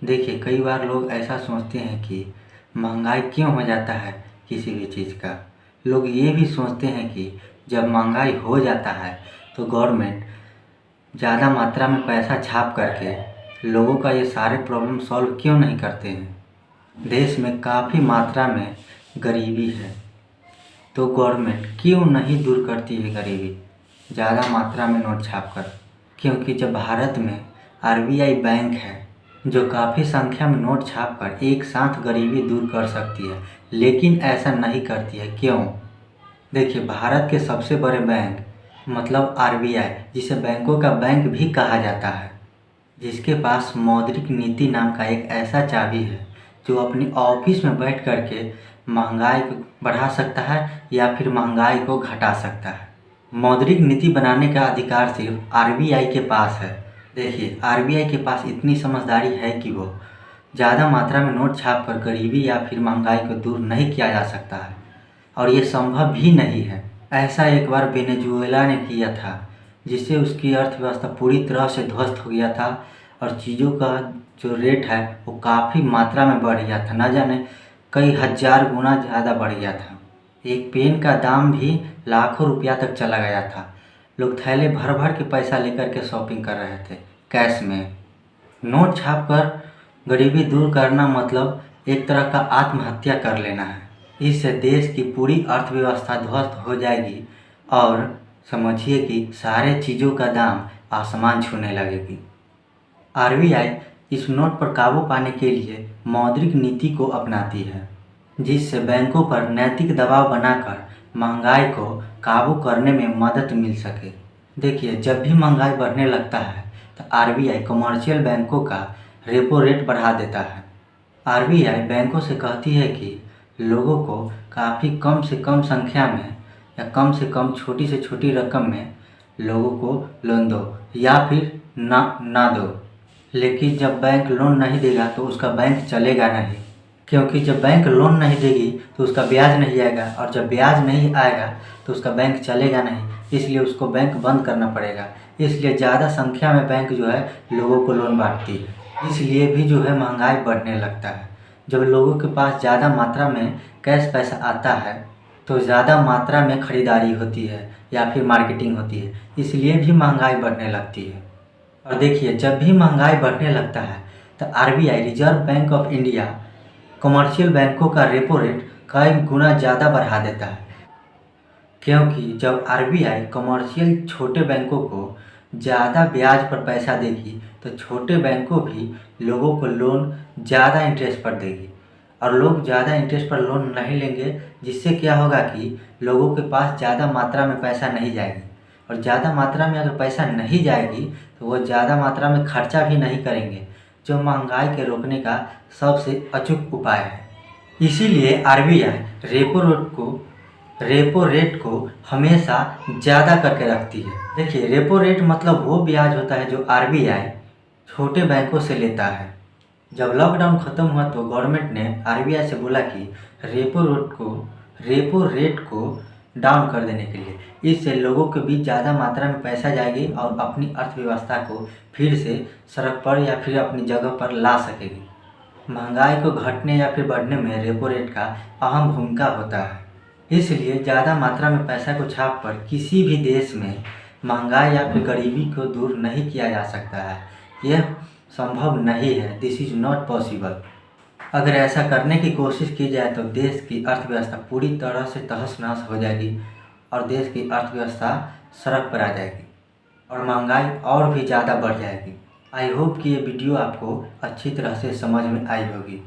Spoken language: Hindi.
देखिए, कई बार लोग ऐसा सोचते हैं कि महंगाई क्यों हो जाता है किसी भी चीज़ का। लोग ये भी सोचते हैं कि जब महंगाई हो जाता है तो गवर्नमेंट ज़्यादा मात्रा में पैसा छाप करके लोगों का ये सारे प्रॉब्लम सॉल्व क्यों नहीं करते हैं। देश में काफ़ी मात्रा में गरीबी है, तो गवर्नमेंट क्यों नहीं दूर करती है गरीबी ज़्यादा मात्रा में नोट छाप कर। क्योंकि जब भारत में आरबीआई बैंक है जो काफ़ी संख्या में नोट छाप कर एक साथ गरीबी दूर कर सकती है, लेकिन ऐसा नहीं करती है। क्यों? देखिए, भारत के सबसे बड़े बैंक मतलब आरबीआई, जिसे बैंकों का बैंक भी कहा जाता है, जिसके पास मौद्रिक नीति नाम का एक ऐसा चाबी है जो अपनी ऑफिस में बैठ कर के महंगाई को बढ़ा सकता है या फिर महंगाई को घटा सकता है। मौद्रिक नीति बनाने का अधिकार सिर्फ आरबीआई के पास है। देखिए, आरबीआई के पास इतनी समझदारी है कि वो ज़्यादा मात्रा में नोट छाप कर गरीबी या फिर महंगाई को दूर नहीं किया जा सकता है, और ये संभव भी नहीं है। ऐसा एक बार वेनेजुएला ने किया था, जिससे उसकी अर्थव्यवस्था पूरी तरह से ध्वस्त हो गया था और चीज़ों का जो रेट है वो काफ़ी मात्रा में बढ़ गया था। न जाने कई हज़ार गुना ज़्यादा बढ़ गया था। एक पेन का दाम भी लाखों रुपया तक चला गया था। लोग थैले भर भर के पैसा लेकर के शॉपिंग कर रहे थे कैश में। नोट छाप कर गरीबी दूर करना मतलब एक तरह का आत्महत्या कर लेना है। इससे देश की पूरी अर्थव्यवस्था ध्वस्त हो जाएगी और समझिए कि सारे चीज़ों का दाम आसमान छूने लगेगी। आरबीआई इस नोट पर काबू पाने के लिए मौद्रिक नीति को अपनाती है, जिससे बैंकों पर नैतिक दबाव बनाकर महंगाई को काबू करने में मदद मिल सके। देखिए, जब भी महंगाई बढ़ने लगता है तो आरबीआई कमर्शियल बैंकों का रेपो रेट बढ़ा देता है। आरबीआई बैंकों से कहती है कि लोगों को काफ़ी कम से कम संख्या में या कम से कम छोटी से छोटी रकम में लोगों को लोन दो या फिर ना दो। लेकिन जब बैंक लोन नहीं देगा तो उसका बैंक चलेगा नहीं, क्योंकि जब बैंक लोन नहीं देगी तो उसका ब्याज नहीं आएगा, और जब ब्याज नहीं आएगा तो उसका बैंक चलेगा नहीं, इसलिए उसको बैंक बंद करना पड़ेगा। इसलिए ज़्यादा संख्या में बैंक जो है लोगों को लोन बांटती है। इसलिए भी जो है महंगाई बढ़ने लगता है। जब लोगों के पास ज़्यादा मात्रा में कैश पैसा आता है तो ज़्यादा मात्रा में ख़रीदारी होती है या फिर मार्केटिंग होती है, इसलिए भी महंगाई बढ़ने लगती है। और देखिए, जब भी महंगाई बढ़ने लगता है तो RBI reserve bank of India commercial बैंकों का रेपो रेट कई गुना ज़्यादा बढ़ा देता है। क्योंकि जब आरबीआई कमर्शियल छोटे बैंकों को ज़्यादा ब्याज पर पैसा देगी तो छोटे बैंकों भी लोगों को लोन ज़्यादा इंटरेस्ट पर देगी, और लोग ज़्यादा इंटरेस्ट पर लोन नहीं लेंगे, जिससे क्या होगा कि लोगों के पास ज़्यादा मात्रा में पैसा नहीं जाएगी, और ज़्यादा मात्रा में अगर पैसा नहीं जाएगी तो वो ज़्यादा मात्रा में खर्चा भी नहीं करेंगे, जो महंगाई के रोकने का सबसे अचूक उपाय है। इसीलिए आरबीआई रेपो रेट को हमेशा ज़्यादा करके रखती है। देखिए, रेपो रेट मतलब वो ब्याज होता है जो आरबीआई छोटे बैंकों से लेता है। जब लॉकडाउन ख़त्म हुआ तो गवर्नमेंट ने आरबीआई से बोला कि रेपो रेट को डाउन कर देने के लिए। इससे लोगों के बीच ज़्यादा मात्रा में पैसा जाएगी और अपनी अर्थव्यवस्था को फिर से सड़क पर या फिर अपनी जगह पर ला सकेगी। महंगाई को घटने या फिर बढ़ने में रेपो रेट का अहम भूमिका होता है। इसलिए ज़्यादा मात्रा में पैसा को छाप कर किसी भी देश में महंगाई या फिर गरीबी को दूर नहीं किया जा सकता है। यह संभव नहीं है। This is not possible. अगर ऐसा करने की कोशिश की जाए तो देश की अर्थव्यवस्था पूरी तरह से तहस नहस हो जाएगी और देश की अर्थव्यवस्था सड़क पर आ जाएगी और महंगाई और भी ज़्यादा बढ़ जाएगी। आई होप कि ये वीडियो आपको अच्छी तरह से समझ में आई होगी।